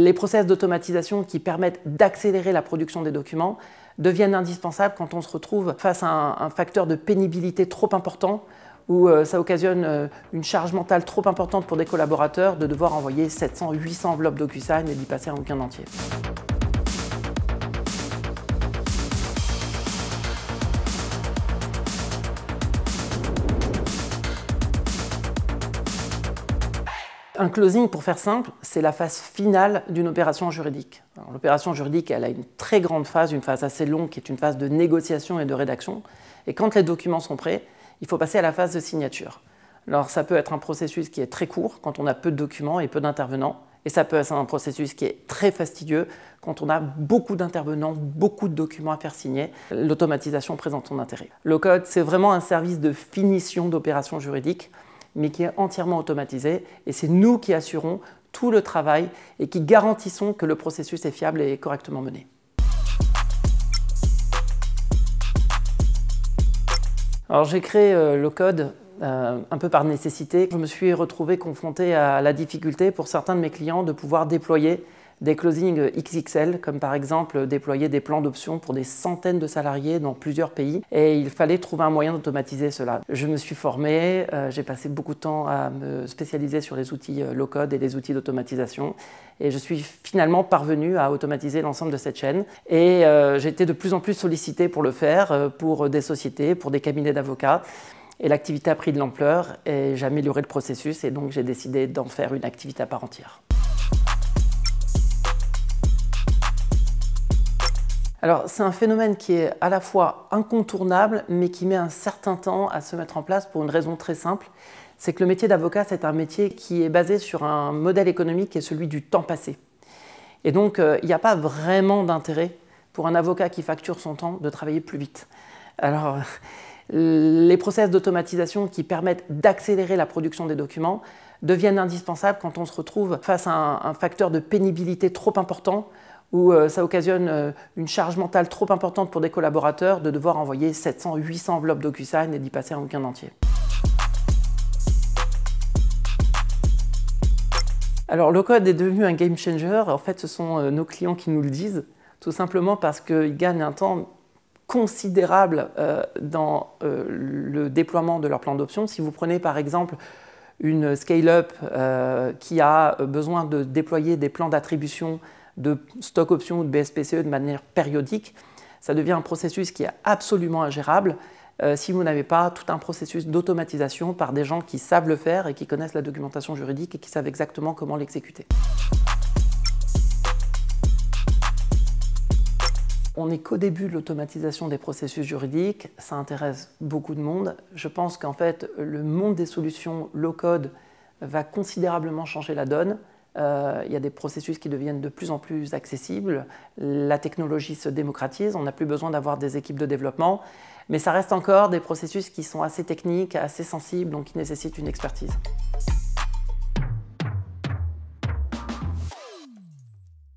Les process d'automatisation qui permettent d'accélérer la production des documents deviennent indispensables quand on se retrouve face à un facteur de pénibilité trop important où ça occasionne une charge mentale trop importante pour des collaborateurs de devoir envoyer 700, 800 enveloppes DocuSign et d'y passer un week-end entier. Un closing, pour faire simple, c'est la phase finale d'une opération juridique. L'opération juridique, elle a une très grande phase, une phase assez longue, qui est une phase de négociation et de rédaction. Et quand les documents sont prêts, il faut passer à la phase de signature. Alors ça peut être un processus qui est très court, quand on a peu de documents et peu d'intervenants. Et ça peut être un processus qui est très fastidieux, quand on a beaucoup d'intervenants, beaucoup de documents à faire signer. L'automatisation présente son intérêt. Low-code, c'est vraiment un service de finition d'opérations juridiques, mais qui est entièrement automatisé, et c'est nous qui assurons tout le travail et qui garantissons que le processus est fiable et correctement mené. Alors j'ai créé Low-code un peu par nécessité. Je me suis retrouvé confronté à la difficulté pour certains de mes clients de pouvoir déployer des closings XXL, comme par exemple déployer des plans d'options pour des centaines de salariés dans plusieurs pays. Et il fallait trouver un moyen d'automatiser cela. Je me suis formé, j'ai passé beaucoup de temps à me spécialiser sur les outils low-code et les outils d'automatisation. Et je suis finalement parvenu à automatiser l'ensemble de cette chaîne. Et j'ai été de plus en plus sollicité pour le faire, pour des sociétés, pour des cabinets d'avocats. Et l'activité a pris de l'ampleur et j'ai amélioré le processus et donc j'ai décidé d'en faire une activité à part entière. Alors, c'est un phénomène qui est à la fois incontournable, mais qui met un certain temps à se mettre en place pour une raison très simple. C'est que le métier d'avocat, c'est un métier qui est basé sur un modèle économique qui est celui du temps passé. Et donc, il n'y a pas vraiment d'intérêt pour un avocat qui facture son temps de travailler plus vite. Alors, les process d'automatisation qui permettent d'accélérer la production des documents deviennent indispensables quand on se retrouve face à un facteur de pénibilité trop important où ça occasionne une charge mentale trop importante pour des collaborateurs de devoir envoyer 700, 800 enveloppes DocuSign et d'y passer un week-end entier. Alors, Low-code est devenu un game changer. En fait, ce sont nos clients qui nous le disent, tout simplement parce qu'ils gagnent un temps considérable dans le déploiement de leur plan d'options. Si vous prenez par exemple une scale-up qui a besoin de déployer des plans d'attribution de stock options ou de BSPCE de manière périodique, ça devient un processus qui est absolument ingérable si vous n'avez pas tout un processus d'automatisation par des gens qui savent le faire et qui connaissent la documentation juridique et qui savent exactement comment l'exécuter. On n'est qu'au début de l'automatisation des processus juridiques, ça intéresse beaucoup de monde. Je pense qu'en fait, le monde des solutions low-code va considérablement changer la donne. Il y a des processus qui deviennent de plus en plus accessibles, la technologie se démocratise, on n'a plus besoin d'avoir des équipes de développement, mais ça reste encore des processus qui sont assez techniques, assez sensibles, donc qui nécessitent une expertise.